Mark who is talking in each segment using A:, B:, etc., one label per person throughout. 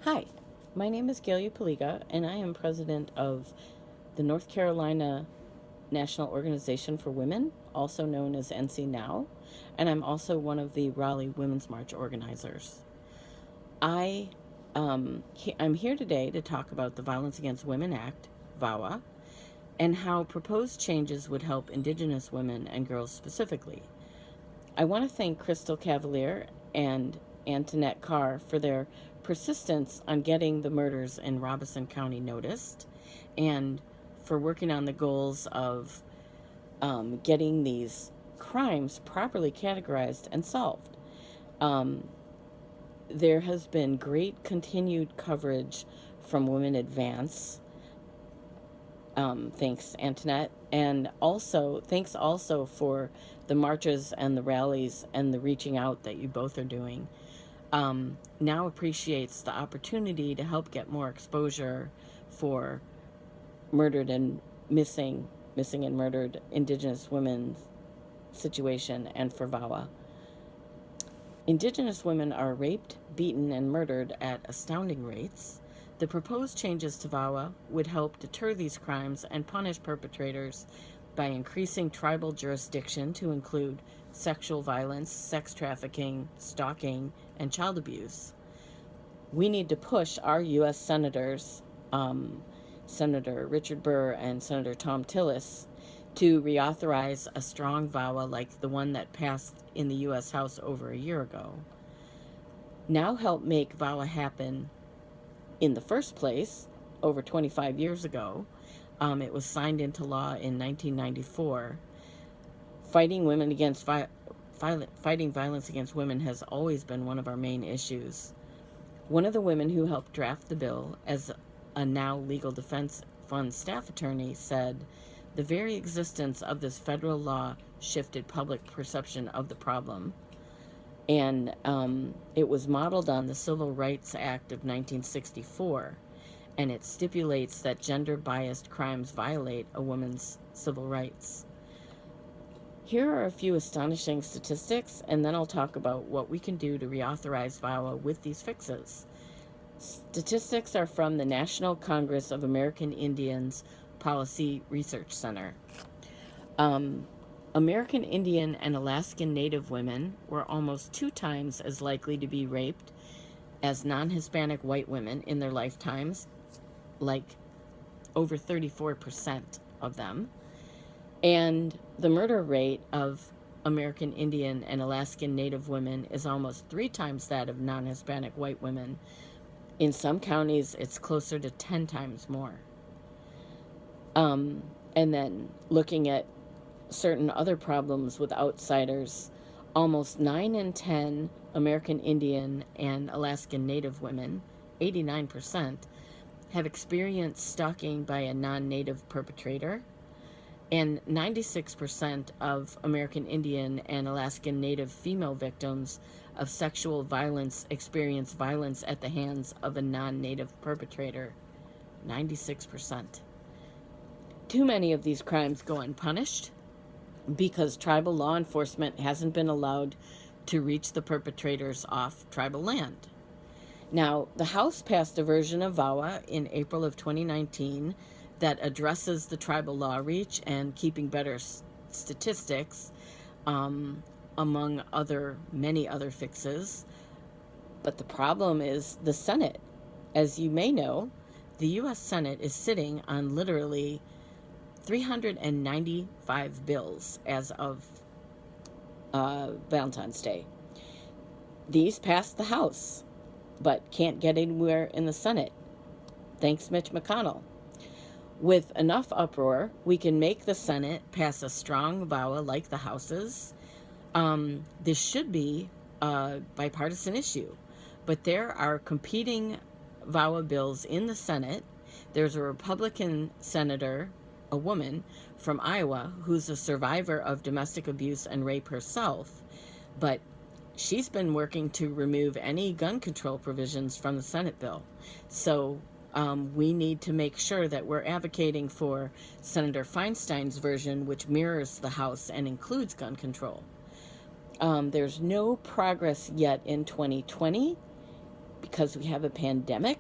A: Hi, my name is Gail Upaliga, and I am president of the North Carolina National Organization for Women, also known as NC Now, and I'm also one of the Raleigh Women's March organizers. I, I'm here today to talk about the Violence Against Women Act, VAWA, and how proposed changes would help Indigenous women and girls specifically. I want to thank Crystal Cavalier and Antoinette Carr for their persistence on getting the murders in Robeson County noticed and for working on the goals of getting these crimes properly categorized and solved. Um, there has been great continued coverage from Women Advance. Thanks, Antoinette. And also, thanks also for the marches and the rallies and the reaching out that you both are doing. Now appreciates the opportunity to help get more exposure for murdered and missing and murdered Indigenous women's situation and for VAWA. Indigenous women are raped, beaten, and murdered at astounding rates. The proposed changes to VAWA would help deter these crimes and punish perpetrators by increasing tribal jurisdiction to include sexual violence, sex trafficking, stalking, and child abuse. We need to push our U.S. senators, Senator Richard Burr and Senator Tom Tillis, to reauthorize a strong VAWA like the one that passed in the U.S. House over a year ago. Now help make VAWA happen in the first place over 25 years ago. It was signed into law in 1994. Fighting violence against women has always been one of our main issues. One of the women who helped draft the bill, as a now Legal Defense Fund staff attorney, said, "The very existence of this federal law shifted public perception of the problem." And it was modeled on the Civil Rights Act of 1964, and it stipulates that gender-biased crimes violate a woman's civil rights. Here are a few astonishing statistics, and then I'll talk about what we can do to reauthorize VAWA with these fixes. Statistics are from the National Congress of American Indians Policy Research Center. American Indian and Alaskan Native women were almost 2 times as likely to be raped as non-Hispanic white women in their lifetimes, like over 34% of them. And the murder rate of American Indian and Alaskan Native women is almost 3 times that of non-Hispanic white women. In some counties, it's closer to 10 times more. And then looking at certain other problems with outsiders, almost 9 in 10 American Indian and Alaskan Native women, 89%, have experienced stalking by a non-Native perpetrator, and 96% of American Indian and Alaskan Native female victims of sexual violence experience violence at the hands of a non-Native perpetrator. 96%. Too many of these crimes go unpunished because tribal law enforcement hasn't been allowed to reach the perpetrators off tribal land. Now, the House passed a version of VAWA in April of 2019 that addresses the tribal law reach and keeping better statistics, among many other fixes. But the problem is the Senate. As you may know, the U.S. Senate is sitting on literally 395 bills as of Valentine's Day. These passed the House, but can't get anywhere in the Senate. Thanks, Mitch McConnell. With enough uproar, we can make the Senate pass a strong VAWA like the House's. This should be a bipartisan issue, but there are competing VAWA bills in the Senate. There's a Republican senator, a woman from Iowa, who's a survivor of domestic abuse and rape herself, but she's been working to remove any gun control provisions from the Senate bill. So we need to make sure that we're advocating for Senator Feinstein's version, which mirrors the House and includes gun control. There's no progress yet in 2020, because we have a pandemic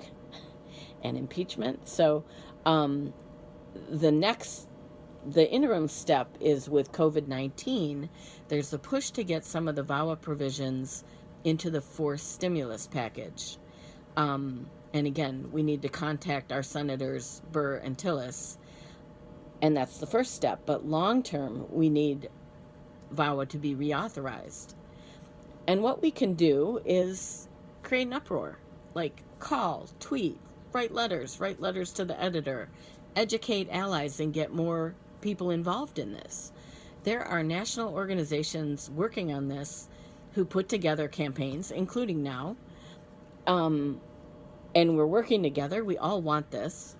A: and impeachment. So the interim step is with COVID-19. There's a push to get some of the VAWA provisions into the forced stimulus package. And again, we need to contact our senators Burr and Tillis, and that's the first step. But long term, we need VAWA to be reauthorized. And what we can do is create an uproar, like call, tweet, write letters to the editor, educate allies, and get more people involved in this. There are national organizations working on this who put together campaigns, including now, and we're working together. We all want this.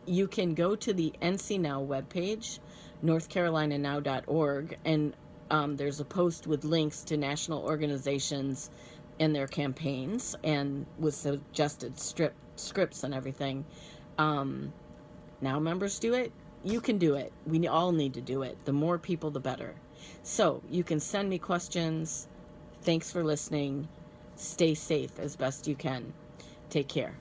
A: You can go to the NC Now webpage, northcarolinanow.org, and there's a post with links to national organizations and their campaigns, and with suggested scripts and everything. Now members do it. You can do it. We all need to do it. The more people, the better. So you can send me questions. Thanks for listening. Stay safe as best you can. Take care.